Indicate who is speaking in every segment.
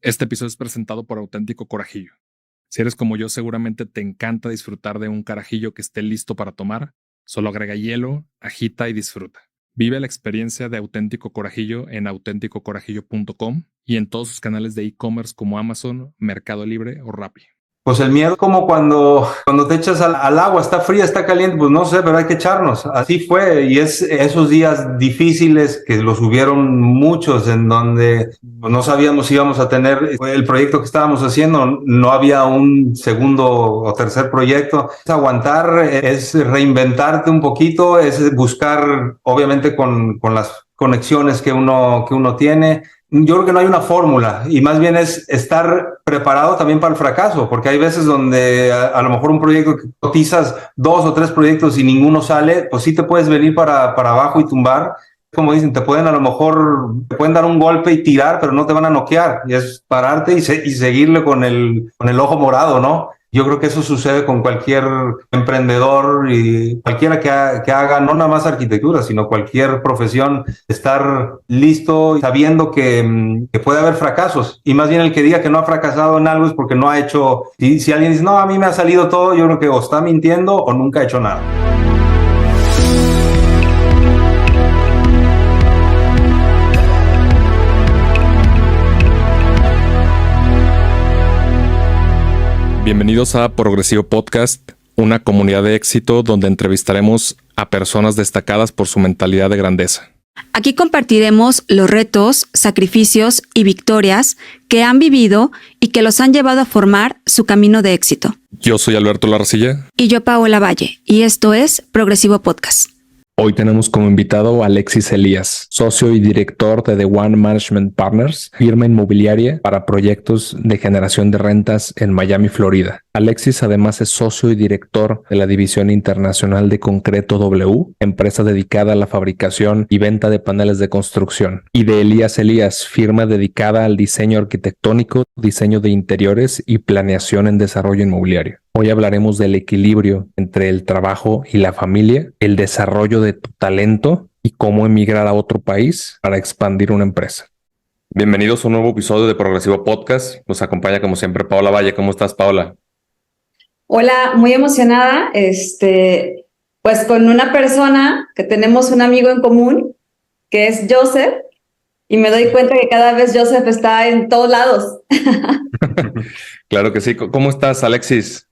Speaker 1: Este episodio es presentado por Auténtico Corajillo. Si eres como yo, seguramente te encanta disfrutar de un carajillo que esté listo para tomar. Solo agrega hielo, agita y disfruta. Vive la experiencia de Auténtico Corajillo en autenticocorajillo.com y en todos sus canales de e-commerce como Amazon, Mercado Libre o Rappi.
Speaker 2: Pues el miedo como cuando te echas al agua, está fría, está caliente, pues no sé, pero hay que echarnos. Así fue, y es esos días difíciles, que los hubieron muchos, en donde pues, no sabíamos si íbamos a tener el proyecto que estábamos haciendo, no había un segundo o tercer proyecto. Es aguantar, es reinventarte un poquito, es buscar, obviamente con las conexiones que uno tiene. Yo creo que no hay una fórmula, y más bien es estar preparado también para el fracaso, porque hay veces donde a lo mejor un proyecto que cotizas 2 o 3 proyectos y ninguno sale, pues sí te puedes venir para abajo y tumbar. Como dicen, te pueden dar un golpe y tirar, pero no te van a noquear, y es pararte y seguirle con el ojo morado, ¿no? Yo creo que eso sucede con cualquier emprendedor y cualquiera que haga no nada más arquitectura, sino cualquier profesión, estar listo sabiendo que puede haber fracasos. Y más bien el que diga que no ha fracasado en algo es porque no ha hecho. Si alguien dice, no, a mí me ha salido todo, yo creo que o está mintiendo o nunca ha hecho nada.
Speaker 1: Bienvenidos a Progresivo Podcast, una comunidad de éxito donde entrevistaremos a personas destacadas por su mentalidad de grandeza.
Speaker 3: Aquí compartiremos los retos, sacrificios y victorias que han vivido y que los han llevado a formar su camino de éxito.
Speaker 1: Yo soy Alberto Larcilla.
Speaker 3: Y yo, Paola Valle, y esto es Progresivo Podcast.
Speaker 1: Hoy tenemos como invitado a Alexis Elías, socio y director de The One Management Partners, firma inmobiliaria para proyectos de generación de rentas en Miami, Florida. Alexis además es socio y director de la División Internacional de Concreto W, empresa dedicada a la fabricación y venta de paneles de construcción, y de Elías Elías, firma dedicada al diseño arquitectónico, diseño de interiores y planeación en desarrollo inmobiliario. Hoy hablaremos del equilibrio entre el trabajo y la familia, el desarrollo de tu talento y cómo emigrar a otro país para expandir una empresa. Bienvenidos a un nuevo episodio de Progresivo Podcast. Nos acompaña como siempre Paola Valle. ¿Cómo estás, Paola?
Speaker 4: Hola, muy emocionada, pues con una persona que tenemos un amigo en común, que es Joseph, y me doy cuenta que cada vez Joseph está en todos lados.
Speaker 1: Claro que sí. ¿Cómo estás, Alexis?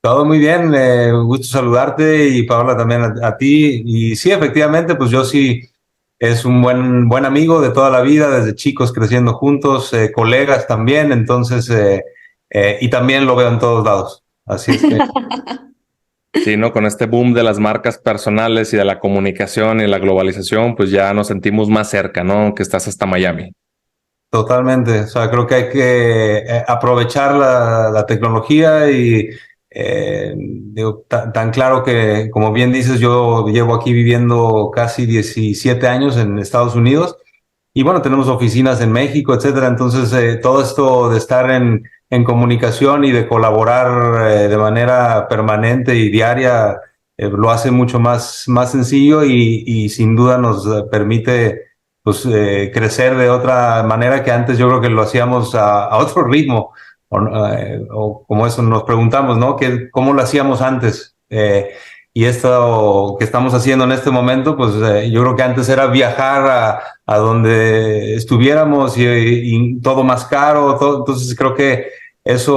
Speaker 2: Todo muy bien, gusto saludarte, y Paola también a ti. Y sí, efectivamente, pues yo sí es un buen amigo de toda la vida, desde chicos creciendo juntos, colegas también, entonces, y también lo veo en todos lados. Así es que...
Speaker 1: Sí, ¿no? Con este boom de las marcas personales y de la comunicación y la globalización, pues ya nos sentimos más cerca, ¿no? Que estás hasta Miami.
Speaker 2: Totalmente, o sea, creo que hay que aprovechar la tecnología y digo, tan claro que, como bien dices, yo llevo aquí viviendo casi 17 años en Estados Unidos, y bueno, tenemos oficinas en México, etcétera. Entonces, todo esto de estar en comunicación y de colaborar de manera permanente y diaria lo hace mucho más sencillo, y sin duda nos permite pues crecer de otra manera que antes yo creo que lo hacíamos a otro ritmo, o como eso nos preguntamos, ¿no? ¿Cómo lo hacíamos antes? Y esto que estamos haciendo en este momento, pues yo creo que antes era viajar a donde estuviéramos, y todo más caro, todo. Entonces creo que eso,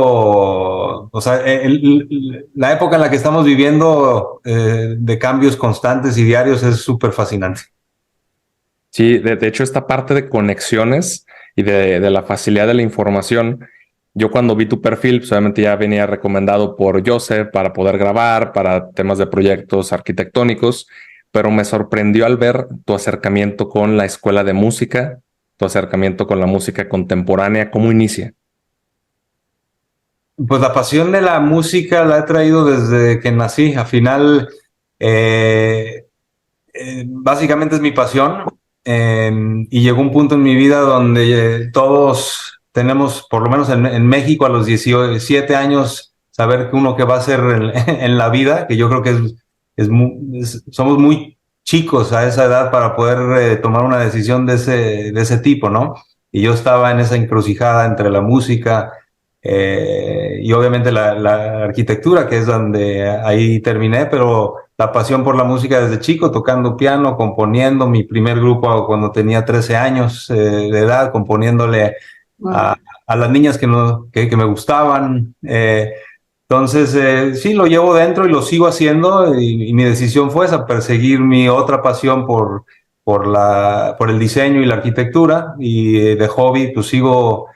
Speaker 2: o sea, la época en la que estamos viviendo de cambios constantes y diarios es súper fascinante.
Speaker 1: Sí, de hecho, esta parte de conexiones y de la facilidad de la información, yo cuando vi tu perfil, pues obviamente ya venía recomendado por Joseph para poder grabar, para temas de proyectos arquitectónicos, pero me sorprendió al ver tu acercamiento con la escuela de música, tu acercamiento con la música contemporánea. ¿Cómo inicia?
Speaker 2: Pues la pasión de la música la he traído desde que nací. Al final, básicamente es mi pasión. Y llegó un punto en mi vida donde todos tenemos, por lo menos en México, a los 17 años, saber que uno que va a hacer en la vida, que yo creo que somos muy chicos a esa edad para poder tomar una decisión de ese tipo, ¿no? y yo estaba en esa encrucijada entre la música y obviamente la arquitectura, que es donde ahí terminé, pero la pasión por la música desde chico, tocando piano, componiendo mi primer grupo cuando tenía 13 años de edad, componiéndole
Speaker 4: Wow.
Speaker 2: a las niñas que me gustaban. Entonces, sí, lo llevo dentro y lo sigo haciendo y mi decisión fue esa, perseguir mi otra pasión por el diseño y la arquitectura y de hobby, pues sigo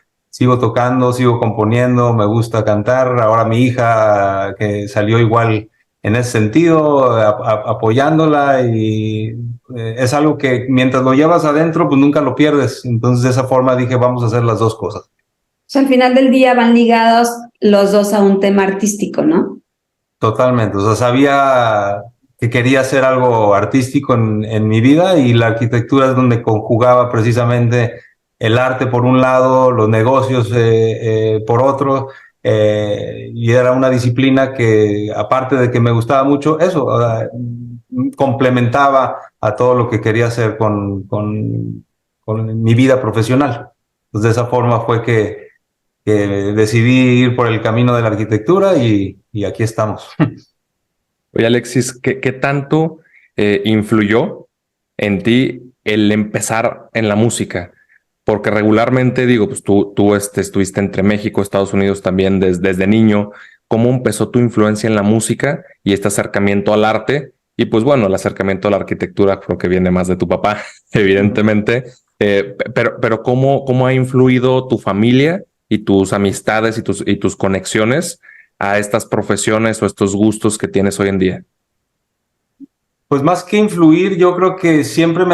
Speaker 2: tocando, sigo componiendo, me gusta cantar. Ahora mi hija que salió igual en ese sentido, apoyándola y es algo que mientras lo llevas adentro, pues nunca lo pierdes. Entonces de esa forma dije, vamos a hacer las dos cosas.
Speaker 4: O sea, al final del día van ligados los dos a un tema artístico, ¿no?
Speaker 2: Totalmente, o sea, sabía que quería hacer algo artístico en mi vida y la arquitectura es donde conjugaba precisamente el arte por un lado, los negocios por otro, y era una disciplina que aparte de que me gustaba mucho, eso complementaba a todo lo que quería hacer con mi vida profesional. Entonces, de esa forma fue que decidí ir por el camino de la arquitectura y aquí estamos.
Speaker 1: Oye, Alexis, ¿qué tanto influyó en ti el empezar en la música? Porque regularmente, digo, pues tú estuviste entre México, Estados Unidos también desde niño. ¿Cómo empezó tu influencia en la música y este acercamiento al arte? Y pues bueno, el acercamiento a la arquitectura creo que viene más de tu papá, evidentemente. Pero ¿cómo ha influido tu familia y tus amistades y tus conexiones a estas profesiones o estos gustos que tienes hoy en día?
Speaker 2: Pues más que influir, yo creo que siempre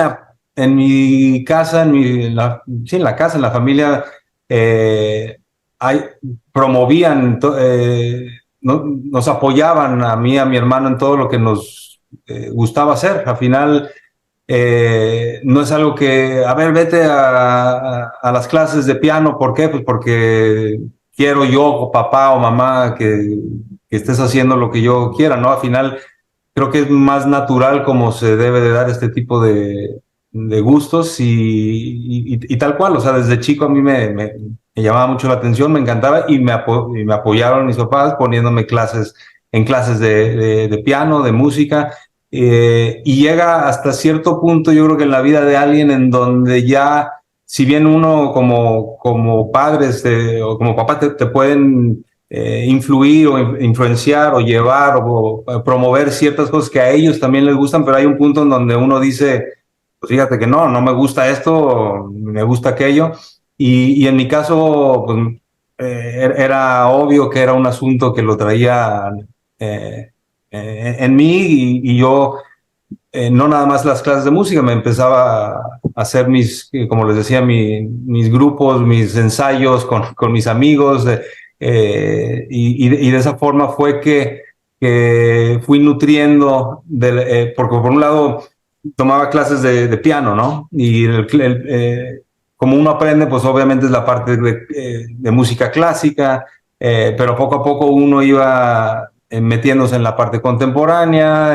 Speaker 2: en mi casa, sí, en la casa, en la familia, eh, hay, promovían, nos apoyaban a mí, a mi hermano en todo lo que nos gustaba hacer. Al final, no es algo que, a ver, vete a las clases de piano. ¿Por qué? Pues porque quiero yo, papá o mamá, que estés haciendo lo que yo quiera, ¿no? Al final, creo que es más natural como se debe de dar este tipo de gustos y tal cual. O sea, desde chico a mí me llamaba mucho la atención, me encantaba y me apoyaron mis papás poniéndome en clases de piano, de música. Y llega hasta cierto punto, yo creo que en la vida de alguien en donde ya, si bien uno como padres o como papá te pueden influir o influenciar o llevar o promover ciertas cosas que a ellos también les gustan, pero hay un punto en donde uno dice, pues fíjate que no me gusta esto, me gusta aquello. Y en mi caso, pues era obvio que era un asunto que lo traía en mí y yo no nada más las clases de música, me empezaba a hacer como les decía, mis grupos, mis ensayos con mis amigos, y de esa forma fue que fui nutriendo, porque por un lado tomaba clases de piano, ¿no? Y como uno aprende, pues obviamente es la parte de música clásica, pero poco a poco uno iba metiéndose en la parte contemporánea,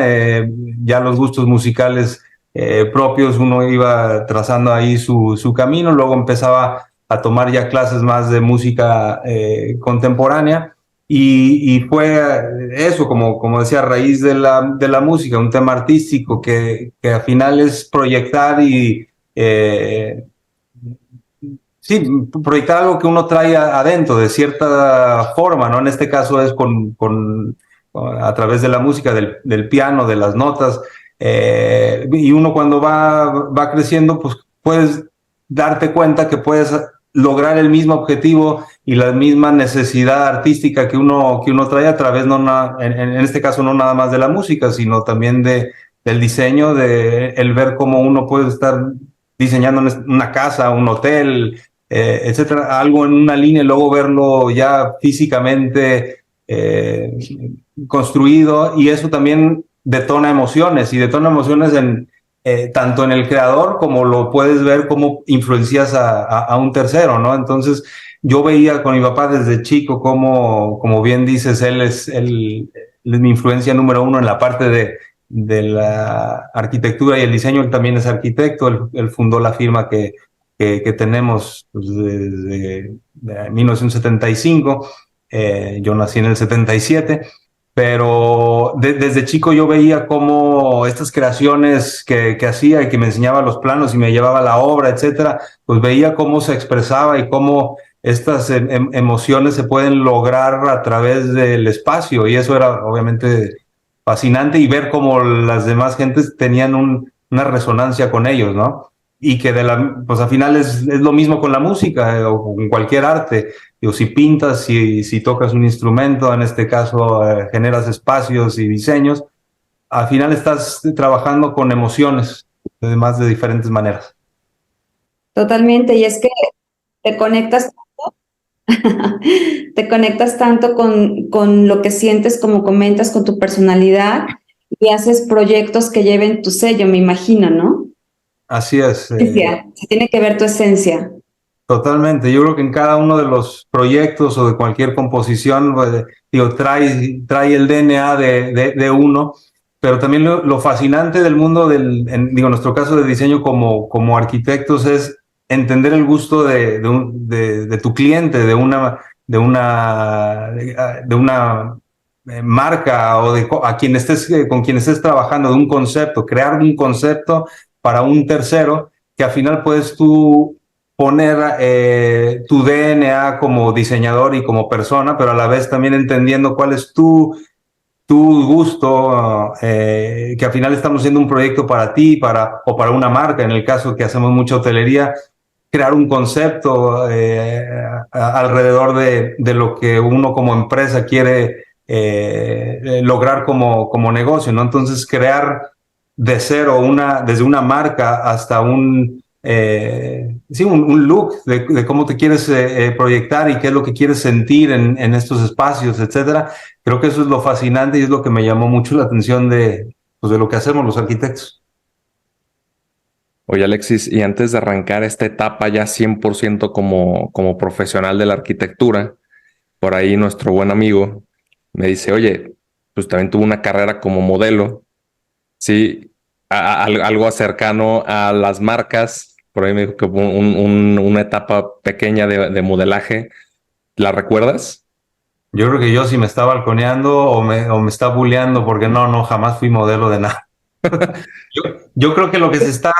Speaker 2: ya los gustos musicales propios, uno iba trazando ahí su camino, luego empezaba a tomar ya clases más de música contemporánea y fue eso, como decía, a raíz de la música, un tema artístico que al final es proyectar sí, proyectar algo que uno trae adentro de cierta forma, ¿no? En este caso es a través de la música, del piano, de las notas, y uno cuando va creciendo, pues puedes darte cuenta que puedes lograr el mismo objetivo y la misma necesidad artística que uno trae a través, en este caso, no nada más de la música, sino también del diseño, el ver cómo uno puede estar diseñando una casa, un hotel, etcétera, algo en una línea y luego verlo ya físicamente construido, y eso también detona emociones tanto en el creador como lo puedes ver cómo influencias a un tercero, ¿no? Entonces yo veía con mi papá desde chico como bien dices, él es mi influencia número uno en la parte de la arquitectura y el diseño. Él también es arquitecto, él fundó la firma que que tenemos pues, desde 1975. Yo nací en el 77. Pero desde chico yo veía cómo estas creaciones que hacía y que me enseñaba los planos y me llevaba a la obra, etcétera, pues veía cómo se expresaba y cómo estas emociones se pueden lograr a través del espacio. Y eso era obviamente fascinante, y ver cómo las demás gentes tenían una resonancia con ellos, ¿no? Y que pues al final es lo mismo con la música, o con cualquier arte. O si pintas, si tocas un instrumento, en este caso generas espacios y diseños, al final estás trabajando con emociones, además de diferentes maneras.
Speaker 4: Totalmente, y es que te conectas, te conectas tanto con lo que sientes, como comentas, con tu personalidad, y haces proyectos que lleven tu sello, me imagino, ¿no?
Speaker 2: Así es.
Speaker 4: Esencia, se tiene que ver tu esencia.
Speaker 2: Totalmente. Yo creo que en cada uno de los proyectos o de cualquier composición, pues, digo, trae el DNA de uno, pero también lo fascinante del mundo digo, en nuestro caso de diseño como arquitectos, es entender el gusto de tu cliente, de una marca, o a quien estés, con quien estés trabajando, de un concepto, crear un concepto para un tercero, que al final puedes tú poner tu DNA como diseñador y como persona, pero a la vez también entendiendo cuál es tu gusto, que al final estamos haciendo un proyecto para ti, o para una marca. En el caso que hacemos mucha hotelería, crear un concepto alrededor de lo que uno como empresa quiere lograr como negocio, ¿no? Entonces, crear de cero, desde una marca hasta un look de cómo te quieres proyectar y qué es lo que quieres sentir en estos espacios, etcétera. Creo que eso es lo fascinante y es lo que me llamó mucho la atención pues de lo que hacemos los arquitectos.
Speaker 1: Oye, Alexis, y antes de arrancar esta etapa ya 100% como profesional de la arquitectura, por ahí nuestro buen amigo me dice, oye, pues también tuvo una carrera como modelo, sí, algo cercano a las marcas. Por ahí me dijo que hubo una etapa pequeña de modelaje. ¿La recuerdas?
Speaker 2: Yo creo que yo, si me está balconeando o me está bulleando, porque no, jamás fui modelo de nada. Yo, yo creo que lo que se está,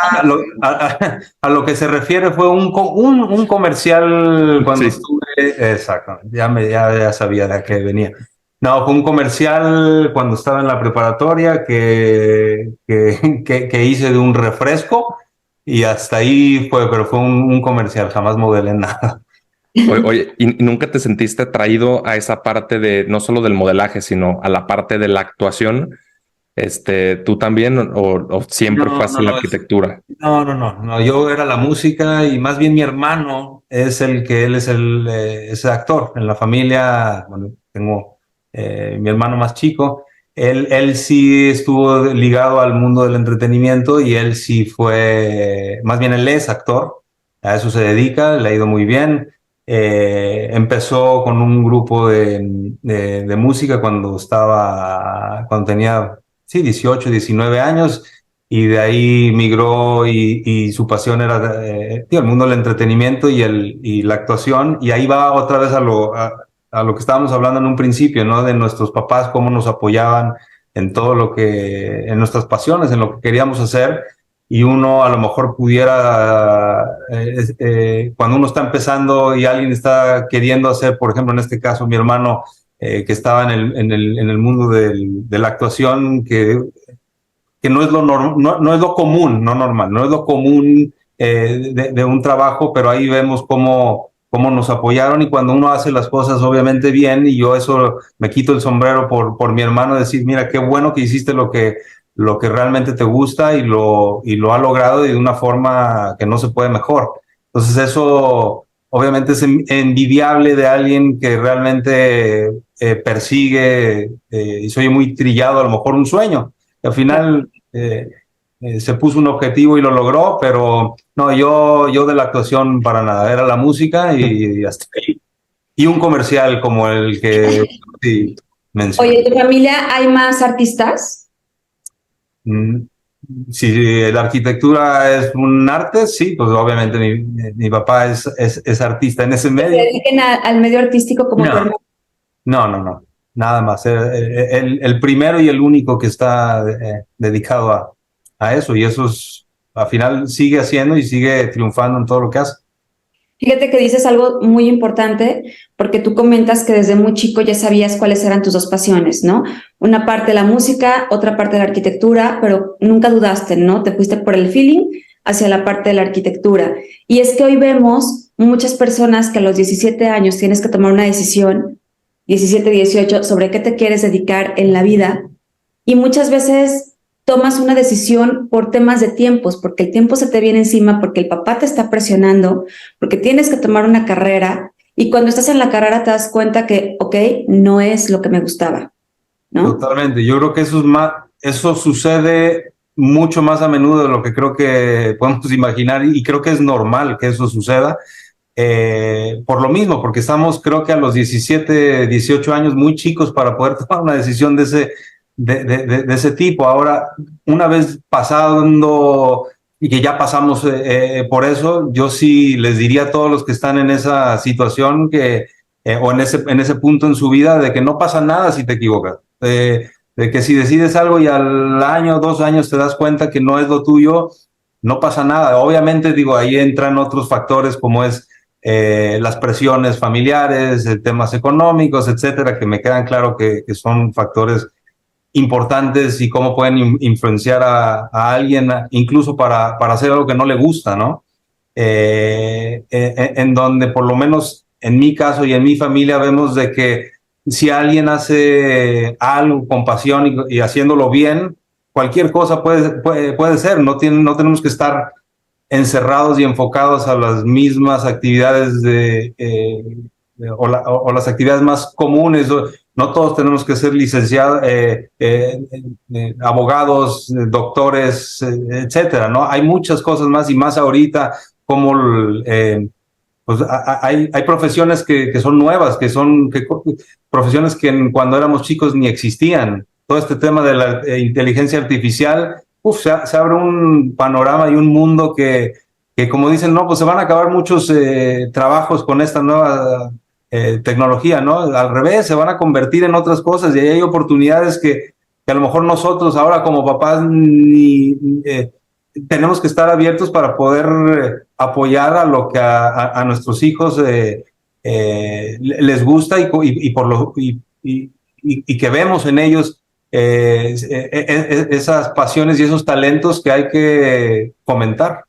Speaker 2: a lo que se refiere fue un comercial cuando
Speaker 1: Sí.
Speaker 2: estuve, exactamente, ya sabía de qué venía. No, fue un comercial cuando estaba en la preparatoria que hice de un refresco, y hasta ahí fue, pero fue un comercial, jamás modelé nada.
Speaker 1: Oye, ¿y nunca te sentiste atraído a esa parte de no solo del modelaje, sino a la parte de la actuación? ¿Tú también o siempre fue
Speaker 2: No, no,
Speaker 1: así la
Speaker 2: no,
Speaker 1: arquitectura?
Speaker 2: no, yo era la música, y más bien mi hermano él es el actor en la familia. Bueno, tengo mi hermano más chico, él sí estuvo ligado al mundo del entretenimiento, y él sí fue, más bien él es actor, a eso se dedica, le ha ido muy bien. Empezó con un grupo de música cuando tenía, sí, 18, 19 años, y de ahí migró, y su pasión era el mundo del entretenimiento y la actuación, y ahí va otra vez a lo que estábamos hablando en un principio, ¿no? De nuestros papás, cómo nos apoyaban en todo en nuestras pasiones, en lo que queríamos hacer, y uno a lo mejor pudiera, cuando uno está empezando y alguien está queriendo hacer, por ejemplo, en este caso, mi hermano, que estaba en el mundo de la actuación, que no es no es lo común, no normal, no es lo común de un trabajo, pero ahí vemos cómo nos apoyaron, y cuando uno hace las cosas obviamente bien, y yo eso me quito el sombrero por mi hermano, decir, mira, qué bueno que hiciste lo que realmente te gusta, y lo ha logrado, y de una forma que no se puede mejor. Entonces eso obviamente es envidiable de alguien que realmente persigue, y soy muy trillado, a lo mejor un sueño. Al final se puso un objetivo y lo logró, pero no, yo de la actuación para nada, era la música y hasta ahí. Y un comercial como el que sí, mencioné.
Speaker 4: Oye, ¿en tu familia hay más artistas?
Speaker 2: Mm, Si la arquitectura es un arte, sí, pues obviamente mi papá es artista en ese
Speaker 4: Que se
Speaker 2: medio.
Speaker 4: dediquen al medio artístico como tu
Speaker 2: No,
Speaker 4: hermano.
Speaker 2: no, nada más. El primero y el único que está dedicado a eso, y eso es, al final sigue haciendo y sigue triunfando en todo lo que hace.
Speaker 4: Fíjate que dices algo muy importante, porque tú comentas que desde muy chico ya sabías cuáles eran tus dos pasiones, ¿no? Una parte la música, otra parte la arquitectura, pero nunca dudaste, ¿no? Te fuiste por el feeling hacia la parte de la arquitectura. Y es que hoy vemos muchas personas que a los 17 años tienes que tomar una decisión, 17, 18, sobre qué te quieres dedicar en la vida, y muchas veces tomas una decisión por temas de tiempos, porque el tiempo se te viene encima, porque el papá te está presionando, porque tienes que tomar una carrera, y cuando estás en la carrera te das cuenta que, ok, no es lo que me gustaba, ¿no?
Speaker 2: Totalmente. Yo creo que eso sucede mucho más a menudo de lo que creo que podemos imaginar, y creo que es normal que eso suceda. Por lo mismo, porque estamos, creo que a los 17, 18 años muy chicos para poder tomar una decisión de ese tipo. Ahora, una vez pasando y que ya pasamos por eso, yo sí les diría a todos los que están en esa situación o en ese punto en su vida, de que no pasa nada si te equivocas. De que si decides algo y al año, 2 años te das cuenta que no es lo tuyo, no pasa nada. Obviamente, digo, ahí entran otros factores como es las presiones familiares, temas económicos, etcétera, que me quedan claro que son factores importantes y cómo pueden influenciar a alguien, incluso para hacer algo que no le gusta, ¿no? En donde por lo menos en mi caso y en mi familia vemos de que si alguien hace algo con pasión y haciéndolo bien, cualquier cosa puede ser, no tenemos que estar encerrados y enfocados a las mismas actividades o las actividades más comunes. No todos tenemos que ser licenciados, abogados, doctores, etcétera, ¿no? Hay muchas cosas más, y más ahorita como pues hay profesiones que son nuevas, profesiones que cuando éramos chicos ni existían. Todo este tema de la inteligencia artificial, se abre un panorama y un mundo que como dicen, no, pues se van a acabar muchos trabajos con esta nueva tecnología, ¿no? Al revés, se van a convertir en otras cosas, y hay oportunidades que a lo mejor nosotros ahora como papás tenemos que estar abiertos para poder apoyar a lo que a nuestros hijos les gusta, y que vemos en ellos esas pasiones y esos talentos que hay que fomentar.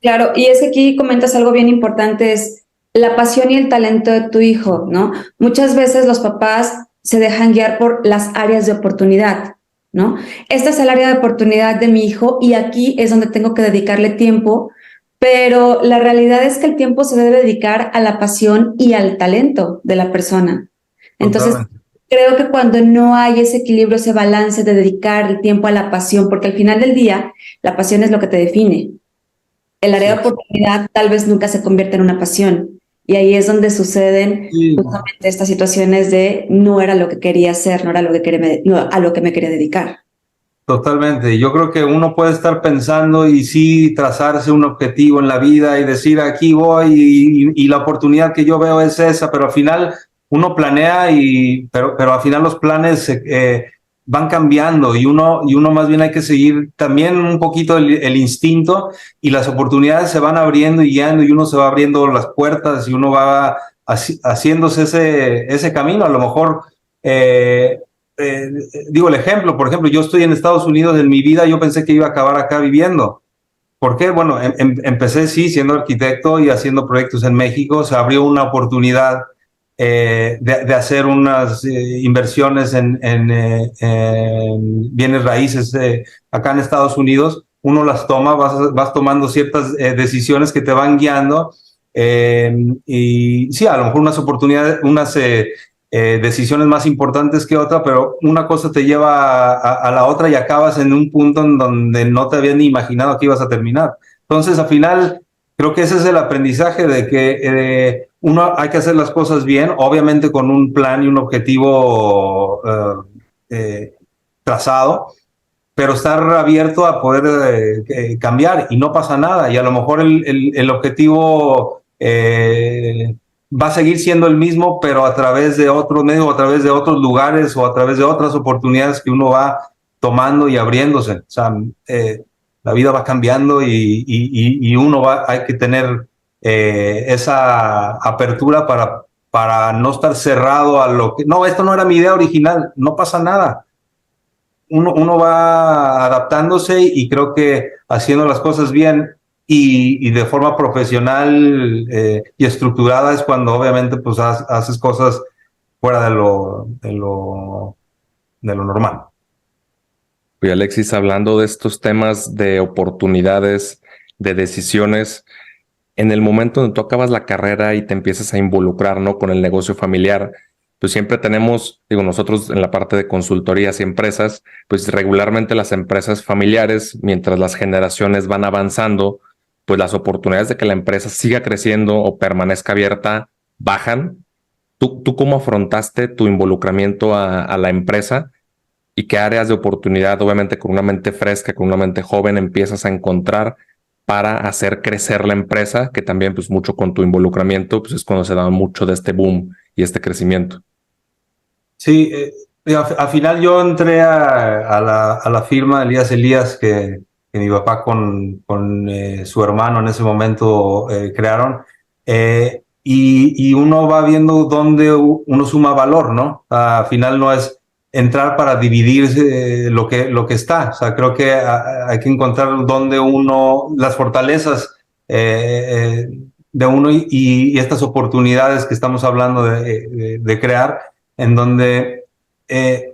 Speaker 4: Claro, y es que aquí comentas algo bien importante, es la pasión y el talento de tu hijo, ¿no? Muchas veces los papás se dejan guiar por las áreas de oportunidad, ¿no? Esta es el área de oportunidad de mi hijo y aquí es donde tengo que dedicarle tiempo, pero la realidad es que el tiempo se debe dedicar a la pasión y al talento de la persona. Entonces,
Speaker 2: Totalmente.
Speaker 4: creo que cuando no hay ese equilibrio, ese balance de dedicar el tiempo a la pasión, porque al final del día, la pasión es lo que te define. El área de oportunidad tal vez nunca se convierte en una pasión. Y ahí es donde suceden justamente estas situaciones de no era lo que quería hacer, no era lo que a lo que me quería dedicar.
Speaker 2: Totalmente. Yo creo que uno puede estar pensando y sí trazarse un objetivo en la vida y decir aquí voy y la oportunidad que yo veo es esa, pero al final uno planea pero al final los planes van cambiando, y uno más bien hay que seguir también un poquito el instinto, y las oportunidades se van abriendo y guiando, y uno se va abriendo las puertas y uno va haciéndose ese camino. A lo mejor digo el ejemplo, por ejemplo, yo estoy en Estados Unidos. En mi vida yo pensé que iba a acabar acá viviendo. ¿Por qué? Bueno, empecé sí siendo arquitecto y haciendo proyectos en México. Se abrió una oportunidad de hacer unas inversiones en bienes raíces acá en Estados Unidos. Uno las toma, vas tomando ciertas decisiones que te van guiando, y sí, a lo mejor unas oportunidades, decisiones más importantes que otra, pero una cosa te lleva a la otra y acabas en un punto en donde no te habías ni imaginado que ibas a terminar. Entonces, al final, creo que ese es el aprendizaje, de que uno hay que hacer las cosas bien, obviamente con un plan y un objetivo trazado, pero estar abierto a poder cambiar y no pasa nada. Y a lo mejor el objetivo va a seguir siendo el mismo, pero a través de otros medios, a través de otros lugares o a través de otras oportunidades que uno va tomando y abriéndose. O sea, la vida va cambiando y uno hay que tener esa apertura para no estar cerrado a lo que, no, esto no era mi idea original, no pasa nada. Uno va adaptándose y creo que haciendo las cosas bien y de forma profesional y estructurada es cuando obviamente pues haces cosas fuera de lo normal.
Speaker 1: Y Alexis, hablando de estos temas de oportunidades, de decisiones, en el momento donde tú acabas la carrera y te empiezas a involucrar, ¿no?, con el negocio familiar, pues siempre tenemos, digo, nosotros en la parte de consultorías y empresas, pues regularmente las empresas familiares, mientras las generaciones van avanzando, pues las oportunidades de que la empresa siga creciendo o permanezca abierta bajan. ¿Tú cómo afrontaste tu involucramiento a la empresa? ¿Y qué áreas de oportunidad, obviamente con una mente fresca, con una mente joven, empiezas a encontrar para hacer crecer la empresa? Que también, pues mucho con tu involucramiento, pues es cuando se da mucho de este boom y este crecimiento.
Speaker 2: Sí, al final yo entré a la firma Elías, que mi papá con su hermano en ese momento crearon, y uno va viendo dónde uno suma valor, ¿no? Al final no es entrar para dividir lo que está. O sea, creo que hay que encontrar dónde las fortalezas de uno y estas oportunidades que estamos hablando de crear, en donde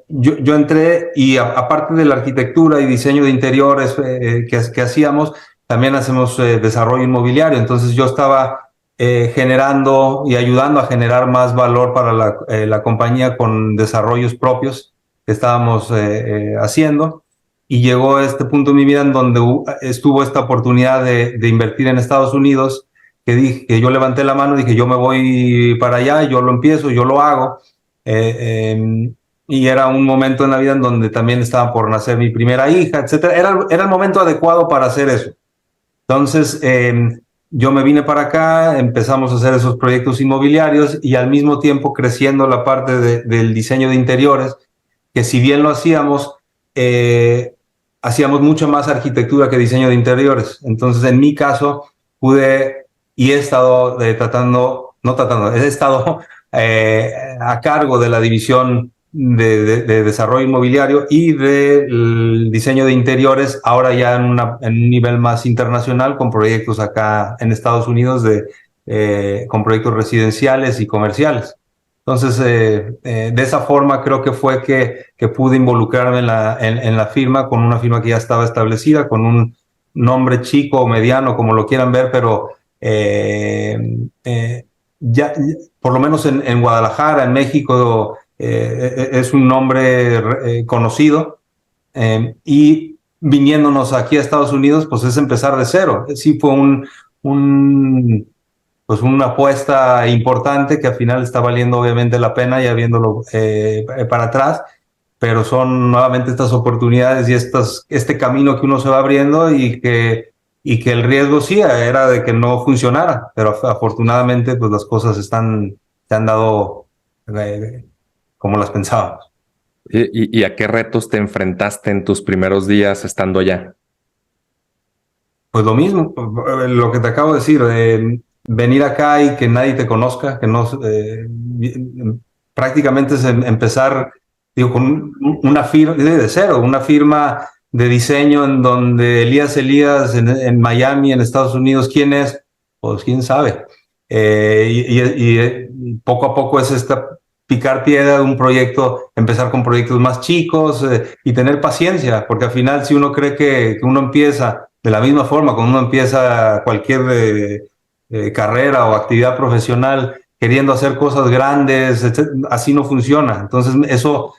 Speaker 2: yo entré y aparte de la arquitectura y diseño de interiores que hacíamos, también hacemos desarrollo inmobiliario. Entonces yo estaba generando y ayudando a generar más valor para la compañía con desarrollos propios que estábamos haciendo. Y llegó este punto en mi vida en donde estuvo esta oportunidad de invertir en Estados Unidos, que yo levanté la mano y dije, yo me voy para allá, yo lo empiezo, yo lo hago. Y era un momento en la vida en donde también estaba por nacer mi primera hija, etcétera. Era el momento adecuado para hacer eso. Entonces, yo me vine para acá, empezamos a hacer esos proyectos inmobiliarios y al mismo tiempo creciendo la parte del diseño de interiores, que si bien lo hacíamos, hacíamos mucho más arquitectura que diseño de interiores. Entonces, en mi caso, pude y he estado he estado a cargo de la división de desarrollo inmobiliario y del diseño de interiores, ahora ya en un nivel más internacional, con proyectos acá en Estados Unidos, con proyectos residenciales y comerciales. Entonces, de esa forma creo que fue que pude involucrarme en la firma, con una firma que ya estaba establecida, con un nombre chico o mediano, como lo quieran ver, pero ya, por lo menos en Guadalajara, en México, es un nombre conocido, y viniéndonos aquí a Estados Unidos, pues es empezar de cero. Sí fue pues una apuesta importante que al final está valiendo obviamente la pena, ya viéndolo para atrás, pero son nuevamente estas oportunidades y este camino que uno se va abriendo y que el riesgo sí era de que no funcionara, pero afortunadamente pues las cosas se han dado como las pensábamos.
Speaker 1: ¿Y a qué retos te enfrentaste en tus primeros días estando allá?
Speaker 2: Pues lo mismo, lo que te acabo de decir, venir acá y que nadie te conozca, que no, prácticamente es empezar, digo, con una firma de cero, una firma de diseño en donde Elías en Miami, en Estados Unidos, ¿quién es? Pues quién sabe. Y poco a poco es picar piedra de un proyecto, empezar con proyectos más chicos y tener paciencia, porque al final si uno cree que uno empieza de la misma forma como uno empieza cualquier carrera o actividad profesional queriendo hacer cosas grandes, así no funciona. Entonces eso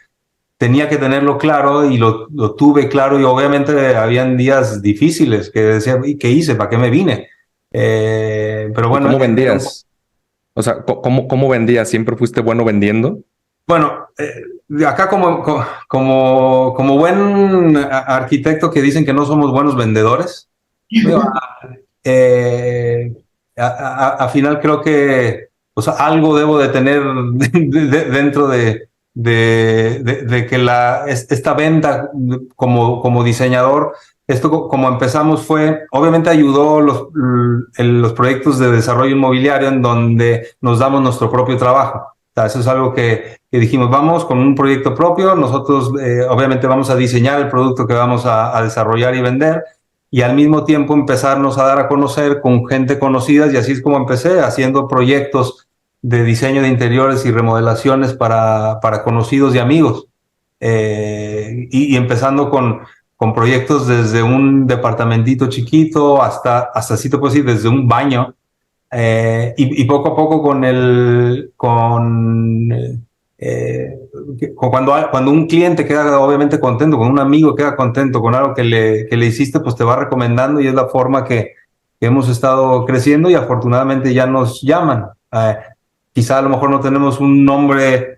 Speaker 2: tenía que tenerlo claro y lo tuve claro, y obviamente habían días difíciles que decía, ¿y qué hice? ¿Para qué me vine? Pero bueno.
Speaker 1: ¿Cómo vendías? O sea, ¿cómo vendías? ¿Siempre fuiste bueno vendiendo?
Speaker 2: Bueno, acá como buen arquitecto que dicen que no somos buenos vendedores, digo, a final creo que pues, algo debo de tener dentro de que esta venta como diseñador, esto como empezamos fue, obviamente ayudó los proyectos de desarrollo inmobiliario en donde nos damos nuestro propio trabajo. O sea, eso es algo que dijimos, vamos con un proyecto propio, nosotros obviamente vamos a diseñar el producto que vamos a desarrollar y vender, y al mismo tiempo empezarnos a dar a conocer con gente conocida, y así es como empecé, haciendo proyectos de diseño de interiores y remodelaciones para conocidos y amigos, y empezando con proyectos desde un departamentito chiquito hasta sí te puedo decir, desde un baño, y poco a poco cuando un cliente queda obviamente contento, con un amigo queda contento con algo que le hiciste, pues te va recomendando, y es la forma que hemos estado creciendo, y afortunadamente ya nos llaman. Quizá a lo mejor no tenemos un nombre,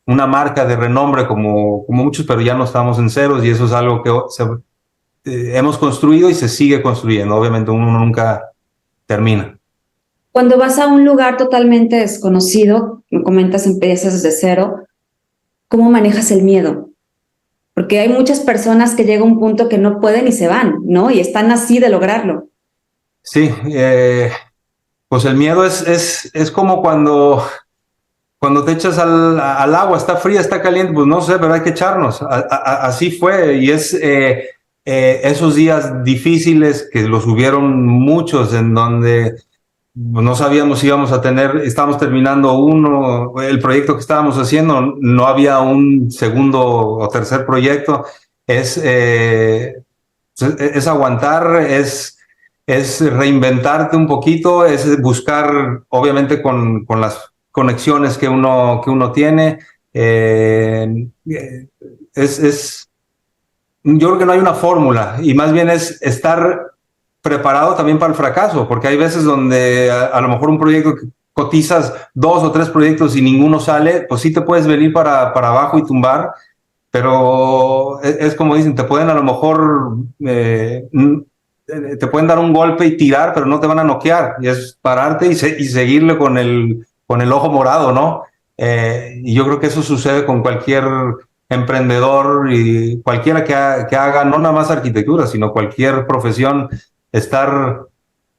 Speaker 2: una marca de renombre como muchos, pero ya no estamos en ceros, y eso es algo que hemos construido y se sigue construyendo. Obviamente uno nunca termina.
Speaker 4: Cuando vas a un lugar totalmente desconocido, me comentas empiezas desde cero, ¿cómo manejas el miedo? Porque hay muchas personas que llega un punto que no pueden y se van, ¿no? Y están así de lograrlo.
Speaker 2: Sí, pues el miedo es como cuando te echas al agua, está fría, está caliente, pues no sé, pero hay que echarnos. Así fue, y es esos días difíciles, que los hubieron muchos, en donde no sabíamos si íbamos a tener, estábamos terminando el proyecto que estábamos haciendo, no había un segundo o tercer proyecto. Es aguantar, es reinventarte un poquito, es buscar, obviamente, con las conexiones que uno tiene. Yo creo que no hay una fórmula, y más bien es estar preparado también para el fracaso, porque hay veces donde a lo mejor un proyecto que cotizas 2 o 3 proyectos y ninguno sale, pues sí te puedes venir para abajo y tumbar, pero es como dicen, te pueden a lo mejor te pueden dar un golpe y tirar, pero no te van a noquear, y es pararte y seguirle con el ojo morado, ¿no? Y yo creo que eso sucede con cualquier emprendedor, y cualquiera que haga no nada más arquitectura, sino cualquier profesión, estar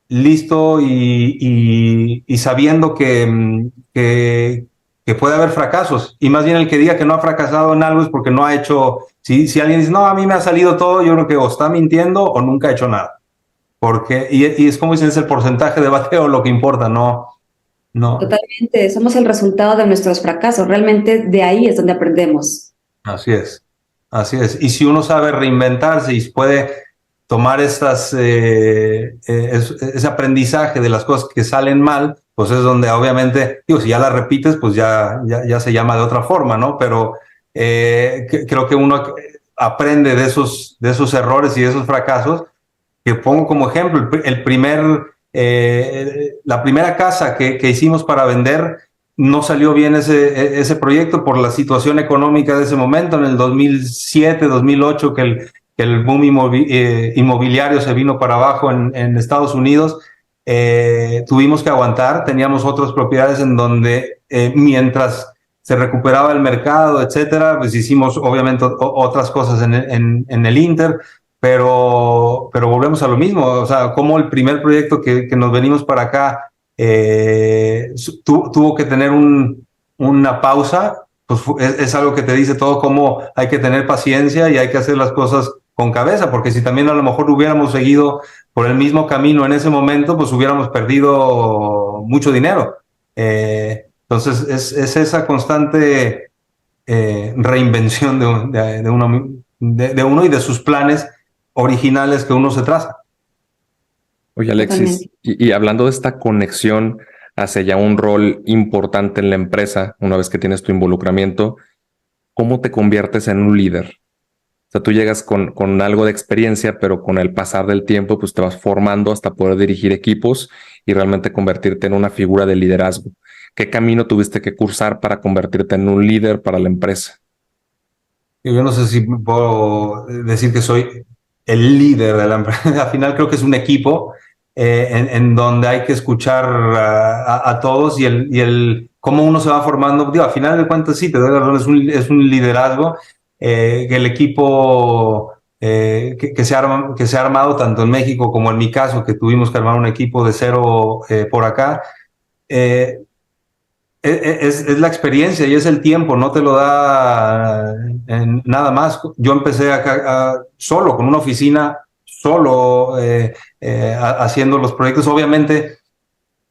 Speaker 2: listo y sabiendo que puede haber fracasos, y más bien el que diga que no ha fracasado en algo es porque no ha hecho. Si alguien dice, no, a mí me ha salido todo, yo creo que o está mintiendo o nunca ha hecho nada, porque y es como dicen, es el porcentaje de bateo lo que importa, no.
Speaker 4: Totalmente, somos el resultado de nuestros fracasos, realmente de ahí es donde aprendemos.
Speaker 2: Así es, y si uno sabe reinventarse y puede tomar ese aprendizaje de las cosas que salen mal, pues es donde obviamente, digo, si ya las repites, pues ya se llama de otra forma, ¿no? Pero creo que uno aprende de esos errores y de esos fracasos, que pongo como ejemplo, la primera casa que hicimos para vender, no salió bien ese proyecto por la situación económica de ese momento, en el 2007, 2008, que el boom inmobiliario se vino para abajo en Estados Unidos. Tuvimos que aguantar, teníamos otras propiedades en donde mientras se recuperaba el mercado, etcétera, pues hicimos obviamente otras cosas en el Inter, pero volvemos a lo mismo. O sea, como el primer proyecto que nos venimos para acá tuvo que tener una pausa, pues es algo que te dice todo, cómo hay que tener paciencia y hay que hacer las cosas con cabeza, porque si también a lo mejor hubiéramos seguido por el mismo camino en ese momento, pues hubiéramos perdido mucho dinero. Entonces es esa constante reinvención de uno y de sus planes originales que uno se traza.
Speaker 1: Oye, Alexis, y hablando de esta conexión hacia ya un rol importante en la empresa, una vez que tienes tu involucramiento, ¿cómo te conviertes en un líder? O sea, tú llegas con algo de experiencia, pero con el pasar del tiempo, pues te vas formando hasta poder dirigir equipos y realmente convertirte en una figura de liderazgo? ¿Qué camino tuviste que cursar para convertirte en un líder para la empresa?
Speaker 2: Yo no sé si puedo decir que soy el líder de la empresa. Al final creo que es un equipo en donde hay que escuchar a todos y cómo uno se va formando. Digo, al final de cuentas sí, te doy la razón, es un liderazgo que el equipo que se ha armado tanto en México como en mi caso, que tuvimos que armar un equipo de cero por acá. Es la experiencia y es el tiempo, no te lo da nada más. Yo empecé acá solo, con una oficina, solo haciendo los proyectos, obviamente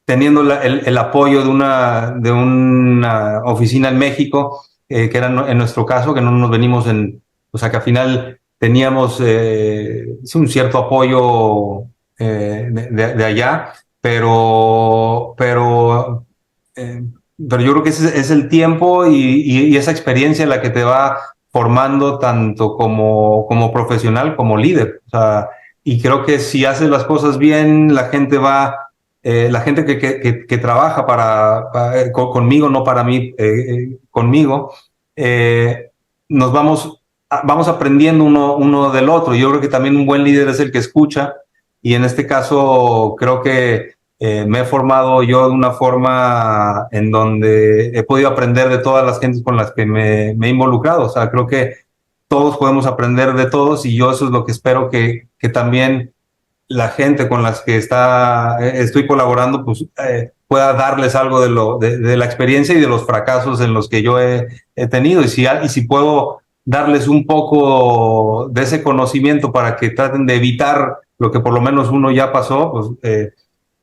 Speaker 2: teniendo el apoyo de una oficina en México, que era en nuestro caso, que no nos venimos o sea que al final teníamos un cierto apoyo de allá, eh, pero yo creo que ese es el tiempo y esa experiencia la que te va formando tanto como profesional como líder. O sea, y creo que si haces las cosas bien, la gente que trabaja conmigo, no para mí, conmigo, nos vamos aprendiendo uno del otro. Yo creo que también un buen líder es el que escucha, y en este caso creo que me he formado yo de una forma en donde he podido aprender de todas las gentes con las que me he involucrado. O sea, creo que todos podemos aprender de todos, y yo eso es lo que espero que también la gente con las que estoy colaborando, pues pueda darles algo de la experiencia y de los fracasos en los que yo he tenido. Y si puedo darles un poco de ese conocimiento para que traten de evitar lo que por lo menos uno ya pasó, pues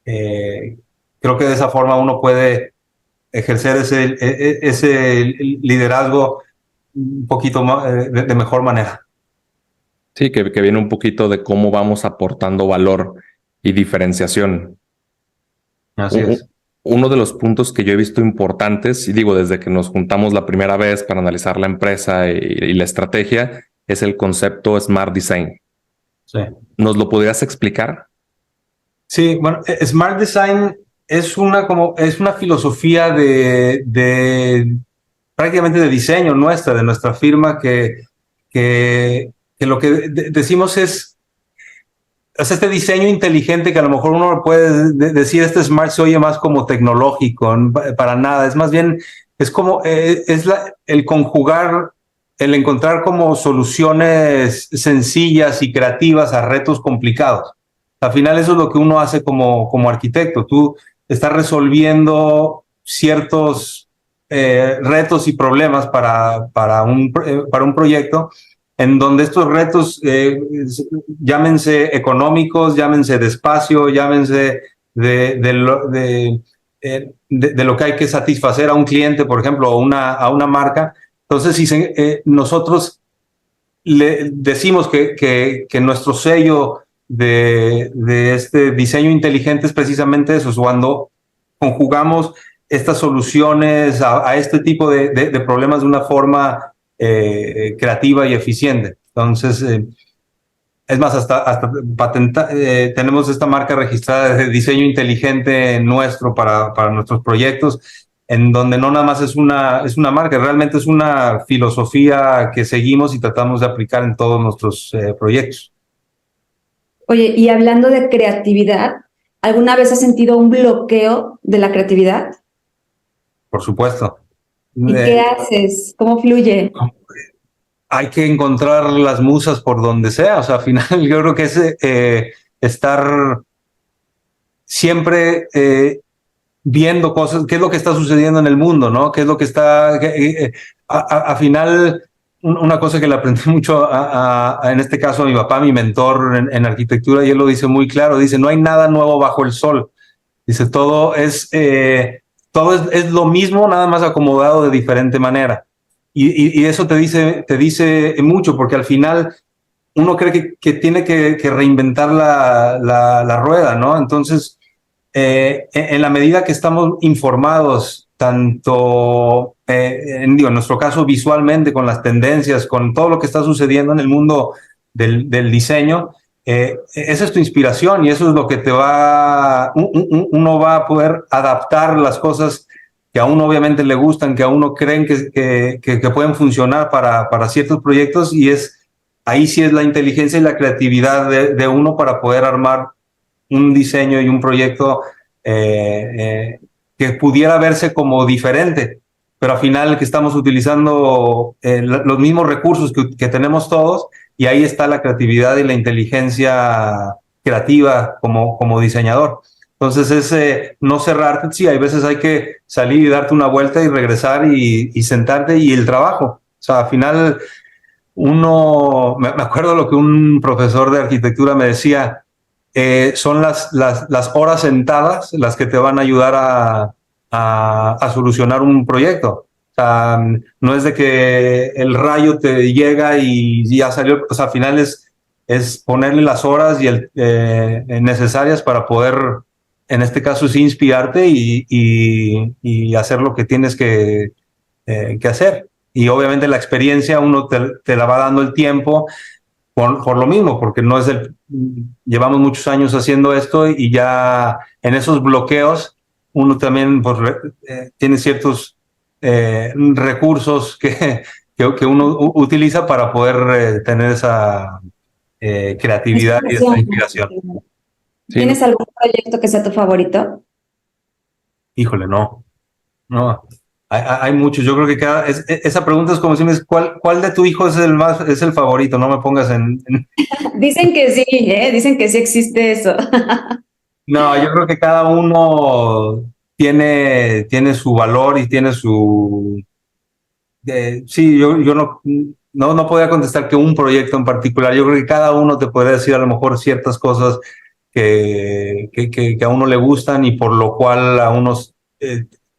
Speaker 2: creo que de esa forma uno puede ejercer ese liderazgo un poquito más, de mejor manera.
Speaker 1: Sí, que viene un poquito de cómo vamos aportando valor y diferenciación.
Speaker 2: Así es.
Speaker 1: Uno de los puntos que yo he visto importantes, y digo, desde que nos juntamos la primera vez para analizar la empresa y la estrategia, es el concepto Smart Design.
Speaker 2: Sí.
Speaker 1: ¿Nos lo podrías explicar?
Speaker 2: Sí, bueno, Smart Design es una filosofía prácticamente de diseño de nuestra firma, que lo que decimos es este diseño inteligente, que a lo mejor uno puede decir este smart se oye más como tecnológico, para nada, es más bien, es como el conjugar, el encontrar como soluciones sencillas y creativas a retos complicados. Al final eso es lo que uno hace como arquitecto. Tú estás resolviendo ciertos retos y problemas para un proyecto, en donde estos retos, llámense económicos, llámense de espacio, llámense de lo que hay que satisfacer a un cliente, por ejemplo, o a una marca. Entonces, si nosotros le decimos que nuestro sello de este diseño inteligente es precisamente eso, es cuando conjugamos estas soluciones a este tipo de problemas de una forma creativa y eficiente. Entonces, es más, hasta tenemos esta marca registrada de diseño inteligente nuestro para nuestros proyectos, en donde no nada más es una marca, realmente es una filosofía que seguimos y tratamos de aplicar en todos nuestros proyectos.
Speaker 4: Oye, y hablando de creatividad, ¿alguna vez has sentido un bloqueo de la creatividad?
Speaker 2: Por supuesto.
Speaker 4: ¿Y qué haces? ¿Cómo fluye?
Speaker 2: Hay que encontrar las musas por donde sea. O sea, al final yo creo que es estar siempre viendo cosas, qué es lo que está sucediendo en el mundo, ¿no? Qué es lo que está... al final, una cosa que le aprendí mucho en este caso a mi papá, mi mentor en arquitectura, y él lo dice muy claro, dice, no hay nada nuevo bajo el sol. Dice, todo es lo mismo, nada más acomodado de diferente manera. Y eso te dice mucho, porque al final uno cree que tiene que reinventar la rueda, ¿no? Entonces, en la medida que estamos informados, tanto en nuestro caso visualmente, con las tendencias, con todo lo que está sucediendo en el mundo del diseño, esa es tu inspiración y eso es lo que uno va a poder adaptar las cosas que a uno obviamente le gustan, que a uno creen que pueden funcionar para ciertos proyectos, y ahí sí es la inteligencia y la creatividad de uno para poder armar un diseño y un proyecto que pudiera verse como diferente, pero al final que estamos utilizando los mismos recursos que tenemos todos, y ahí está la creatividad y la inteligencia creativa como diseñador. Entonces no cerrarte, sí, hay veces hay que salir y darte una vuelta y regresar y sentarte, y el trabajo. O sea, al final me acuerdo lo que un profesor de arquitectura me decía, son las horas sentadas las que te van a ayudar a solucionar un proyecto. O sea, no es de que el rayo te llega y ya salió, pues al final es ponerle las horas necesarias para poder, en este caso, sí, inspirarte y hacer lo que tienes que hacer. Y obviamente la experiencia uno te la va dando el tiempo por lo mismo, porque llevamos muchos años haciendo esto, y ya en esos bloqueos uno también pues, tiene ciertos recursos que uno utiliza para poder tener esa creatividad y esa inspiración.
Speaker 4: ¿Tienes algún proyecto que sea tu favorito?
Speaker 2: Híjole, no. Hay muchos. Yo creo que esa pregunta es como si me dices, ¿cuál de tu hijo es el favorito? No me pongas
Speaker 4: Dicen que sí, dicen que sí existe eso.
Speaker 2: No, yo creo que cada uno tiene su valor y tiene su... sí, yo no podía contestar que un proyecto en particular. Yo creo que cada uno te puede decir a lo mejor ciertas cosas que a uno le gustan, y por lo cual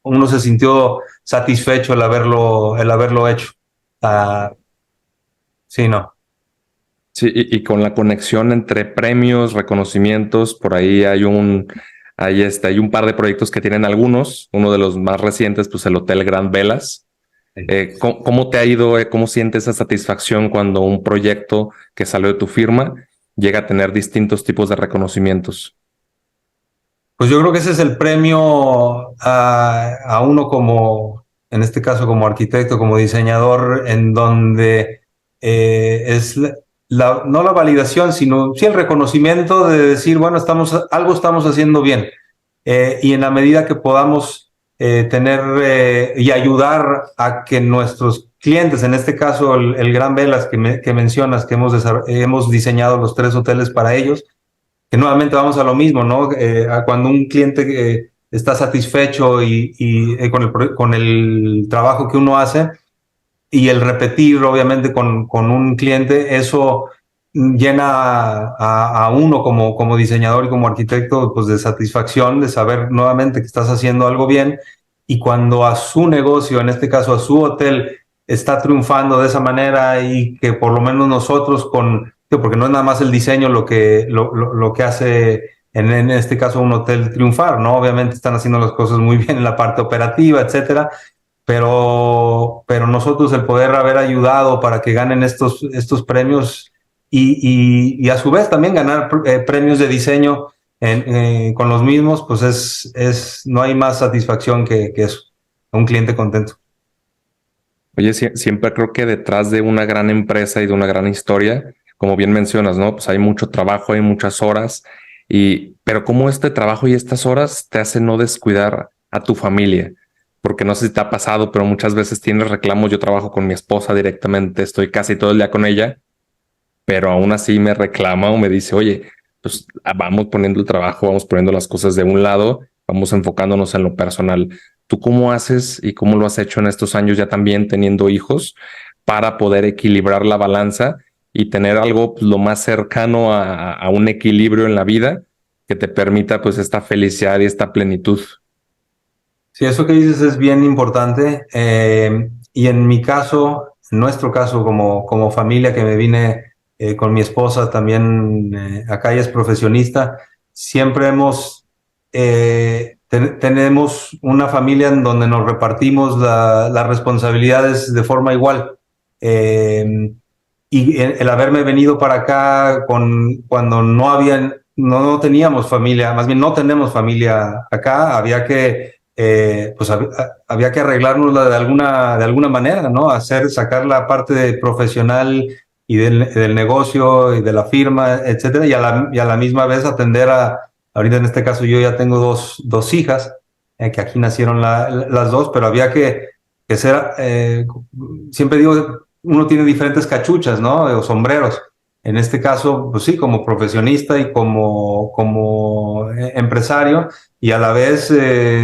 Speaker 2: uno se sintió satisfecho el haberlo hecho. Sí, no.
Speaker 1: Sí, y con la conexión entre premios, reconocimientos, por ahí hay un par de proyectos que tienen algunos. Uno de los más recientes, pues el Hotel Grand Velas. ¿Cómo te ha ido? ¿Cómo sientes esa satisfacción cuando un proyecto que salió de tu firma llega a tener distintos tipos de reconocimientos?
Speaker 2: Pues yo creo que ese es el premio a uno en este caso, como arquitecto, como diseñador, en donde es no la validación, sino sí el reconocimiento de decir, bueno, algo estamos haciendo bien. Y en la medida que podamos tener y ayudar a que nuestros clientes, en este caso el Gran Velas que mencionas, que hemos diseñado los 3 hoteles para ellos, que nuevamente vamos a lo mismo, ¿no? Cuando un cliente está satisfecho y con el trabajo que uno hace, y el repetir, obviamente, con un cliente, eso llena a uno como diseñador y como arquitecto, pues, de satisfacción, de saber nuevamente que estás haciendo algo bien. Y cuando a su negocio, en este caso a su hotel, está triunfando de esa manera, y que por lo menos nosotros porque no es nada más el diseño lo que hace en este caso un hotel triunfar, ¿no? Obviamente están haciendo las cosas muy bien en la parte operativa, etcétera, pero nosotros el poder haber ayudado para que ganen estos premios, y a su vez también ganar premios de diseño con los mismos, pues no hay más satisfacción que eso, un cliente contento.
Speaker 1: Oye, siempre creo que detrás de una gran empresa y de una gran historia, como bien mencionas, ¿no? Pues hay mucho trabajo, hay muchas horas, pero cómo este trabajo y estas horas te hacen no descuidar a tu familia. Porque no sé si te ha pasado, pero muchas veces tienes reclamos. Yo trabajo con mi esposa directamente, estoy casi todo el día con ella, pero aún así me reclama o me dice, oye, pues vamos poniendo el trabajo, vamos poniendo las cosas de un lado, vamos enfocándonos en lo personal. ¿Tú cómo haces y cómo lo has hecho en estos años ya también teniendo hijos para poder equilibrar la balanza y tener algo, pues, lo más cercano a un equilibrio en la vida que te permita, pues, esta felicidad y esta plenitud?
Speaker 2: Sí, eso que dices es bien importante. Y en mi caso, en nuestro caso, como familia, que me vine con mi esposa también, acá ella es profesionista, siempre tenemos una familia en donde nos repartimos las responsabilidades de forma igual. y el haberme venido para acá cuando no teníamos familia, más bien no tenemos familia acá, había que pues había que arreglárnosla de alguna manera, ¿no? Sacar la parte profesional y del negocio y de la firma, etcétera, y a la misma vez atender ahorita en este caso yo ya tengo dos hijas, que aquí nacieron las dos, pero había que ser, siempre digo, uno tiene diferentes cachuchas, ¿no? O sombreros. En este caso, pues sí, como profesionista y como empresario, y a la vez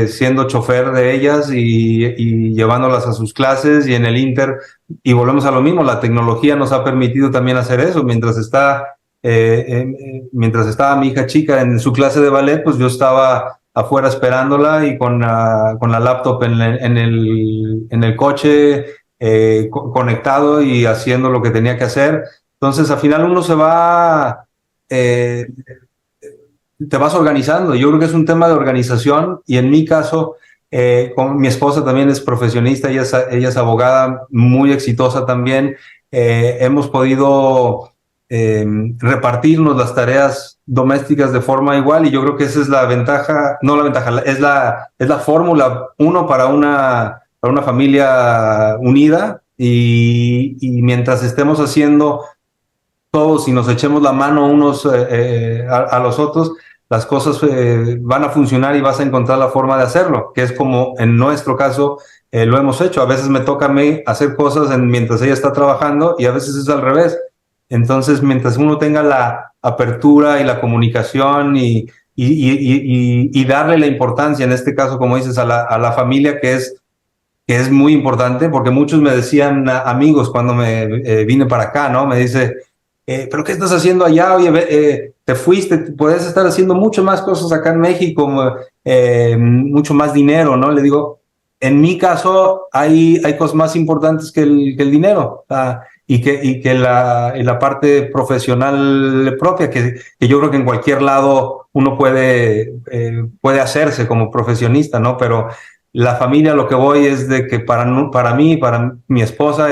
Speaker 2: siendo chofer de ellas y llevándolas a sus clases y en el Inter, y volvemos a lo mismo, la tecnología nos ha permitido también hacer eso. Mientras estaba mi hija chica en su clase de ballet, pues yo estaba afuera esperándola y con la laptop en el coche, conectado y haciendo lo que tenía que hacer. Entonces, al final uno te vas organizando. Yo creo que es un tema de organización y en mi caso, mi esposa también es profesionista, ella es abogada muy exitosa también. Hemos podido repartirnos las tareas domésticas de forma igual y yo creo que esa es la ventaja, no la ventaja, es la fórmula uno para una familia unida y mientras estemos haciendo todos y nos echemos la mano unos a los otros, las cosas van a funcionar y vas a encontrar la forma de hacerlo, que es como en nuestro caso lo hemos hecho. A veces me toca a mí hacer cosas mientras ella está trabajando y a veces es al revés. Entonces, mientras uno tenga la apertura y la comunicación y darle la importancia, en este caso, como dices, a la familia, que es muy importante, porque muchos me decían, amigos, cuando me vine para acá, ¿no? Me dice, ¿pero qué estás haciendo allá? Oye, te fuiste, puedes estar haciendo mucho más cosas acá en México, mucho más dinero, ¿no? Le digo, en mi caso hay cosas más importantes que el dinero, y que la parte profesional propia, que yo creo que en cualquier lado uno puede hacerse como profesionista, ¿no? Pero la familia, lo que voy es de que para mí, para mi esposa,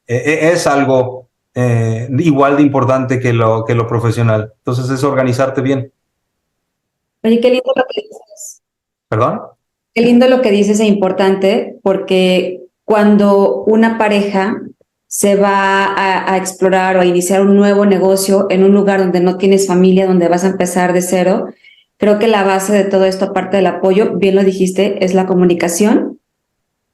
Speaker 2: es algo igual de importante que lo profesional. Entonces es organizarte bien.
Speaker 4: Oye, qué lindo lo que dices.
Speaker 2: ¿Perdón?
Speaker 4: Qué lindo lo que dices e importante, porque cuando una pareja se va a explorar o a iniciar un nuevo negocio en un lugar donde no tienes familia, donde vas a empezar de cero, creo que la base de todo esto, aparte del apoyo, bien lo dijiste, es la comunicación,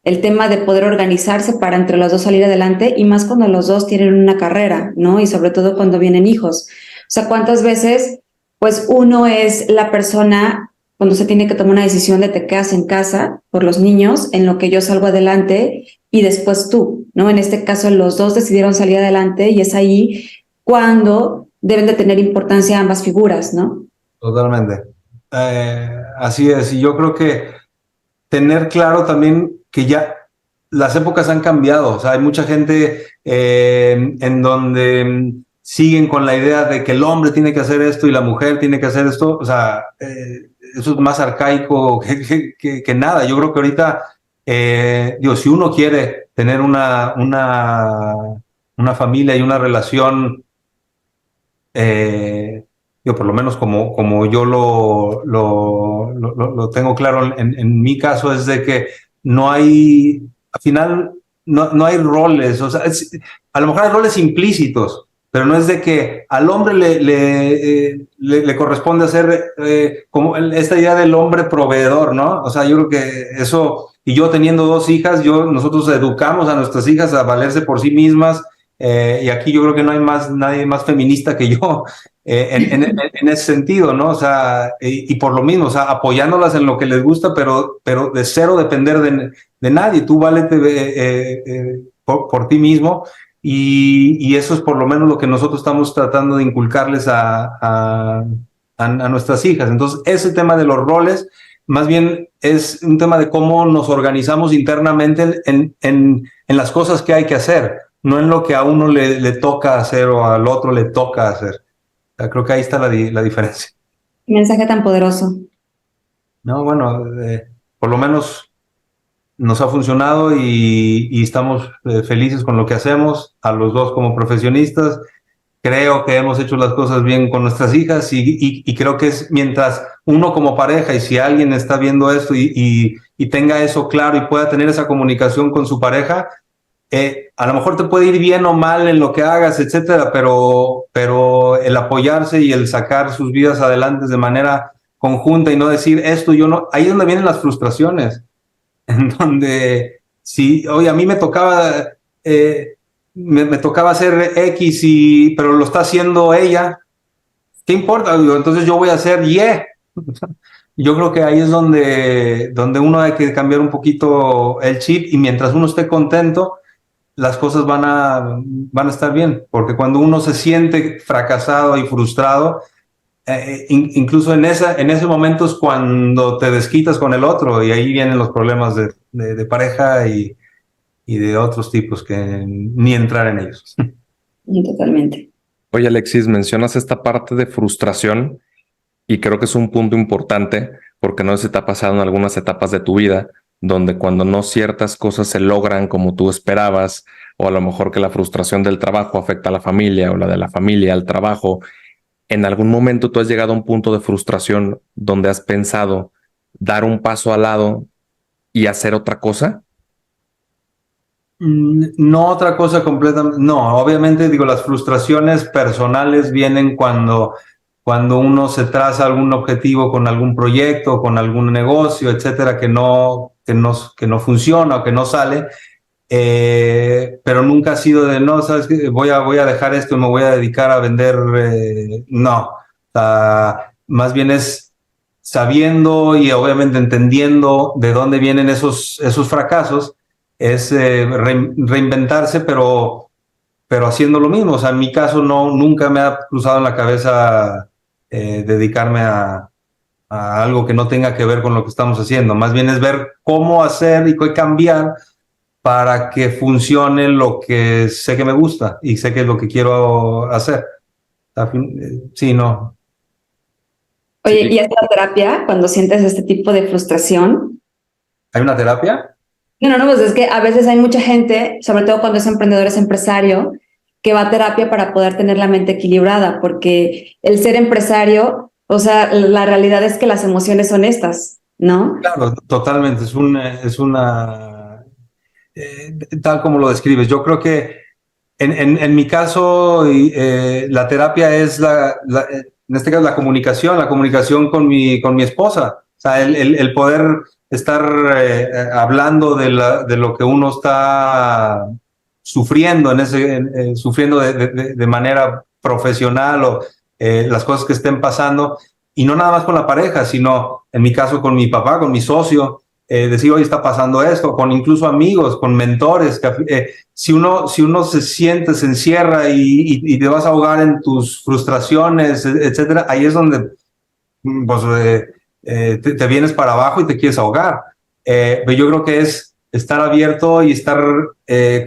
Speaker 4: el tema de poder organizarse para entre los dos salir adelante y más cuando los dos tienen una carrera, ¿no? Y sobre todo cuando vienen hijos. O sea, ¿cuántas veces, pues uno es la persona cuando se tiene que tomar una decisión de te quedas en casa por los niños, en lo que yo salgo adelante y después tú, ¿no? En este caso los dos decidieron salir adelante y es ahí cuando deben de tener importancia ambas figuras, ¿no?
Speaker 2: Totalmente. Así es. Y yo creo que tener claro también que ya las épocas han cambiado. O sea, hay mucha gente en donde siguen con la idea de que el hombre tiene que hacer esto y la mujer tiene que hacer esto. O sea, eso es más arcaico que nada. Yo creo que ahorita, si uno quiere tener una familia y una relación, por lo menos como yo lo tengo claro en mi caso, es de que al final, no hay roles. O sea, a lo mejor hay roles implícitos, pero no es de que al hombre le corresponde hacer como esta idea del hombre proveedor, ¿no? O sea, yo creo que eso, y yo teniendo dos hijas, nosotros educamos a nuestras hijas a valerse por sí mismas, y aquí yo creo que no hay nadie más feminista que yo en ese sentido, ¿no? O sea, y por lo mismo, o sea, apoyándolas en lo que les gusta, pero de cero depender de nadie. Tú válete por ti mismo. Y eso es por lo menos lo que nosotros estamos tratando de inculcarles a nuestras hijas. Entonces, ese tema de los roles, más bien es un tema de cómo nos organizamos internamente en las cosas que hay que hacer, no en lo que a uno le toca hacer o al otro le toca hacer. O sea, creo que ahí está la diferencia.
Speaker 4: Qué mensaje tan poderoso.
Speaker 2: No, bueno, por lo menos nos ha funcionado y estamos felices con lo que hacemos, a los dos como profesionistas. Creo que hemos hecho las cosas bien con nuestras hijas y creo que es mientras uno como pareja, y si alguien está viendo esto y tenga eso claro y pueda tener esa comunicación con su pareja, a lo mejor te puede ir bien o mal en lo que hagas, etcétera, pero el apoyarse y el sacar sus vidas adelante de manera conjunta y no decir esto, yo no, ahí es donde vienen las frustraciones, en donde sí, oye, a mí me tocaba me tocaba hacer X pero lo está haciendo ella, ¿qué importa? Entonces yo voy a hacer Y. Yo creo que ahí es donde uno hay que cambiar un poquito el chip, y mientras uno esté contento, las cosas van a estar bien, porque cuando uno se siente fracasado y frustrado, incluso en ese momento es cuando te desquitas con el otro, y ahí vienen los problemas de pareja y de otros tipos que ni entrar en ellos.
Speaker 4: Totalmente.
Speaker 1: Oye, Alexis, mencionas esta parte de frustración y creo que es un punto importante porque no sé si te ha pasado en algunas etapas de tu vida donde cuando no ciertas cosas se logran como tú esperabas, o a lo mejor que la frustración del trabajo afecta a la familia o la de la familia al trabajo, ¿en algún momento tú has llegado a un punto de frustración donde has pensado dar un paso al lado y hacer otra cosa?
Speaker 2: No otra cosa completamente, no, obviamente digo, las frustraciones personales vienen cuando uno se traza algún objetivo con algún proyecto, con algún negocio, etcétera, que no funciona o que no sale, pero nunca ha sido de, no, sabes que voy a dejar esto y me voy a dedicar a vender, no, o sea, más bien es sabiendo y obviamente entendiendo de dónde vienen esos fracasos, es reinventarse, pero haciendo lo mismo. O sea, en mi caso nunca me ha cruzado en la cabeza dedicarme a algo que no tenga que ver con lo que estamos haciendo. Más bien es ver cómo hacer y qué cambiar para que funcione lo que sé que me gusta y sé que es lo que quiero hacer. Sí, no.
Speaker 4: Oye, ¿y es la terapia cuando sientes este tipo de frustración?
Speaker 2: ¿Hay una terapia?
Speaker 4: No, pues es que a veces hay mucha gente, sobre todo cuando es emprendedor, es empresario, que va a terapia para poder tener la mente equilibrada, porque el ser empresario, o sea, la realidad es que las emociones son estas, ¿no?
Speaker 2: Claro, totalmente. Es una tal como lo describes. Yo creo que en mi caso, la terapia es en este caso la comunicación con mi esposa. O sea, el poder estar hablando de lo que uno está sufriendo sufriendo de manera profesional, o las cosas que estén pasando, y no nada más con la pareja, sino en mi caso con mi papá, con mi socio, decir, hoy está pasando esto, con incluso amigos, con mentores, que si uno se siente, se encierra y te vas a ahogar en tus frustraciones, etcétera, ahí es donde pues, te vienes para abajo y te quieres ahogar. Pero yo creo que es estar abierto y estar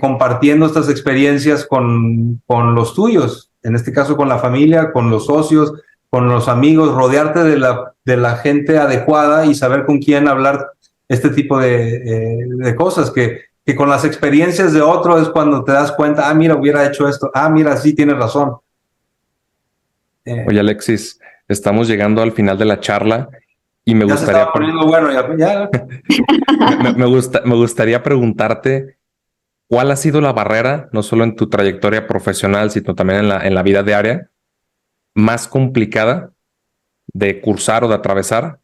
Speaker 2: compartiendo estas experiencias con los tuyos, en este caso con la familia, con los socios, con los amigos, rodearte de la gente adecuada y saber con quién hablar este tipo de cosas, que con las experiencias de otro es cuando te das cuenta, mira, hubiera hecho esto, mira, sí, tienes razón.
Speaker 1: Oye, Alexis, estamos llegando al final de la charla y me
Speaker 2: ya
Speaker 1: gustaría...
Speaker 2: se estaba poniendo bueno, ya.
Speaker 1: me gustaría preguntarte cuál ha sido la barrera, no solo en tu trayectoria profesional, sino también en la vida diaria, más complicada de cursar o de atravesar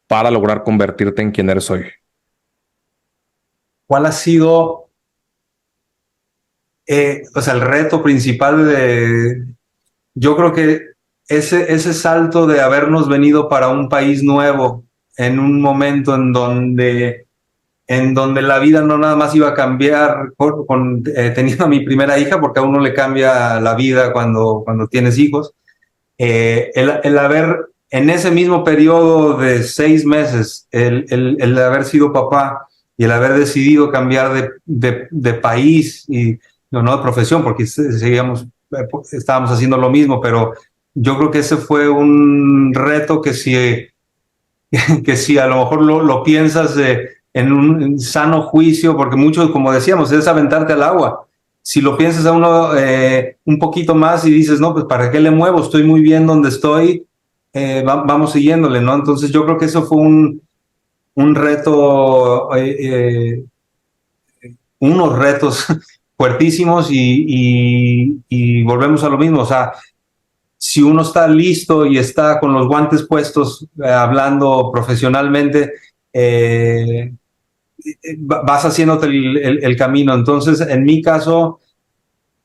Speaker 1: para lograr convertirte en quien eres hoy.
Speaker 2: ¿Cuál ha sido el reto principal yo creo que ese salto de habernos venido para un país nuevo en un momento en donde la vida no nada más iba a cambiar teniendo a mi primera hija, porque a uno le cambia la vida cuando tienes hijos, el haber en ese mismo periodo de 6 meses, el haber sido papá y el haber decidido cambiar de país y no de profesión, porque estábamos haciendo lo mismo, pero yo creo que ese fue un reto que si a lo mejor lo piensas en un sano juicio, porque mucho, como decíamos, es aventarte al agua. Si lo piensas a uno un poquito más y dices, no, pues ¿para qué le muevo? Estoy muy bien donde estoy, vamos siguiéndole, ¿no? Entonces yo creo que eso fue un reto, unos retos fuertísimos y volvemos a lo mismo, o sea, si uno está listo y está con los guantes puestos, hablando profesionalmente, vas haciéndote el camino. Entonces, en mi caso,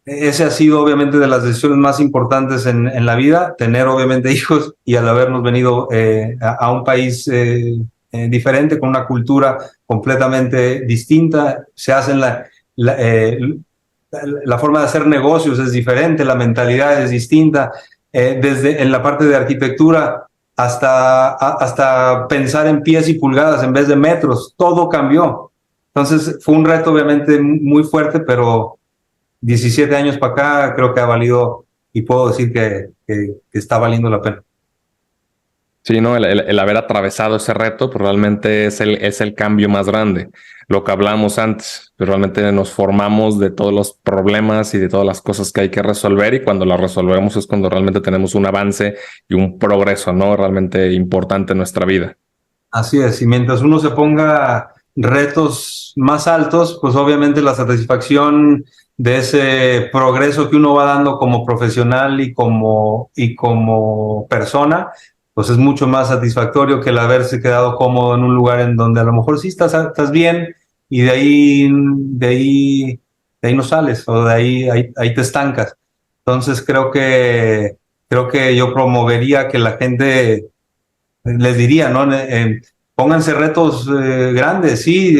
Speaker 2: ese ha sido obviamente de las decisiones más importantes en la vida, tener obviamente hijos y al habernos venido a un país diferente, con una cultura completamente distinta. Se hacen la forma de hacer negocios es diferente, la mentalidad es distinta, desde en la parte de arquitectura hasta pensar en pies y pulgadas en vez de metros, todo cambió. Entonces fue un reto obviamente muy fuerte, pero 17 años para acá creo que ha valido y puedo decir que está valiendo la pena.
Speaker 1: Sí, ¿no? El haber atravesado ese reto, pues realmente es el cambio más grande. Lo que hablábamos antes, pues realmente nos formamos de todos los problemas y de todas las cosas que hay que resolver, y cuando las resolvemos es cuando realmente tenemos un avance y un progreso, ¿no? Realmente importante en nuestra vida.
Speaker 2: Así es, y mientras uno se ponga retos más altos, pues obviamente la satisfacción de ese progreso que uno va dando como profesional y como persona, pues es mucho más satisfactorio que el haberse quedado cómodo en un lugar en donde a lo mejor sí estás bien y de ahí no sales, o ahí te estancas. Entonces creo que yo promovería que la gente les diría, ¿no? Pónganse retos grandes, sí,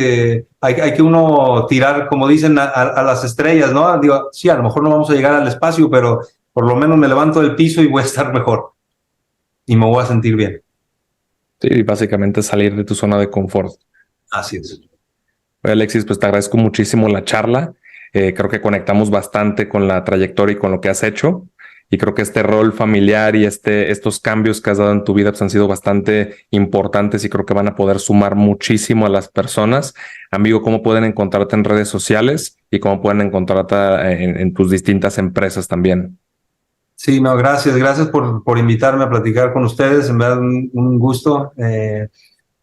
Speaker 2: hay que uno tirar, como dicen, a las estrellas, ¿no? Digo, sí, a lo mejor no vamos a llegar al espacio, pero por lo menos me levanto del piso y voy a estar mejor y me voy a sentir bien.
Speaker 1: Sí, básicamente salir de tu zona de confort.
Speaker 2: Así es.
Speaker 1: Oye, Alexis, pues te agradezco muchísimo la charla. Creo que conectamos bastante con la trayectoria y con lo que has hecho. Y creo que este rol familiar y estos cambios que has dado en tu vida pues, han sido bastante importantes y creo que van a poder sumar muchísimo a las personas. Amigo, ¿cómo pueden encontrarte en redes sociales y cómo pueden encontrarte en tus distintas empresas también?
Speaker 2: Sí, no, gracias por invitarme a platicar con ustedes, en verdad un gusto.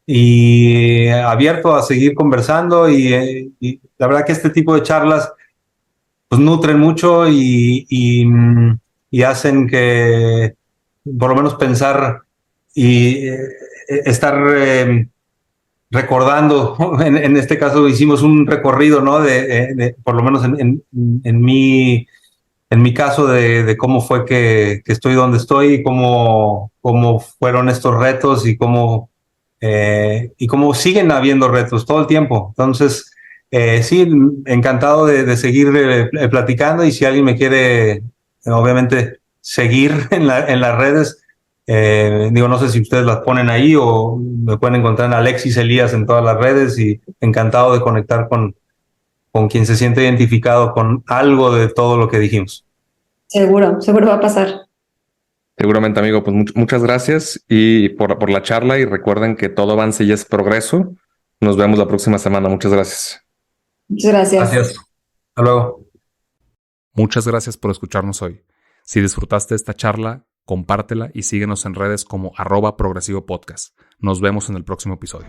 Speaker 2: Y abierto a seguir conversando y la verdad que este tipo de charlas pues nutren mucho y hacen que por lo menos pensar y estar recordando. En este caso hicimos un recorrido, ¿no? Por lo menos en mi caso de cómo fue que estoy donde estoy y cómo fueron estos retos y cómo siguen habiendo retos todo el tiempo. Entonces, sí, encantado de seguir platicando, y si alguien me quiere, obviamente, seguir en las redes, digo, no sé si ustedes las ponen ahí o me pueden encontrar en Alexis Elías en todas las redes, y encantado de conectar con quien se siente identificado con algo de todo lo que dijimos.
Speaker 4: Seguro va a pasar.
Speaker 1: Seguramente, amigo, pues muchas gracias y por la charla, y recuerden que todo avance y es progreso. Nos vemos la próxima semana. Muchas gracias.
Speaker 4: Muchas gracias.
Speaker 2: Gracias. Hasta luego.
Speaker 1: Muchas gracias por escucharnos hoy. Si disfrutaste esta charla, compártela y síguenos en redes como @progresivopodcast. Nos vemos en el próximo episodio.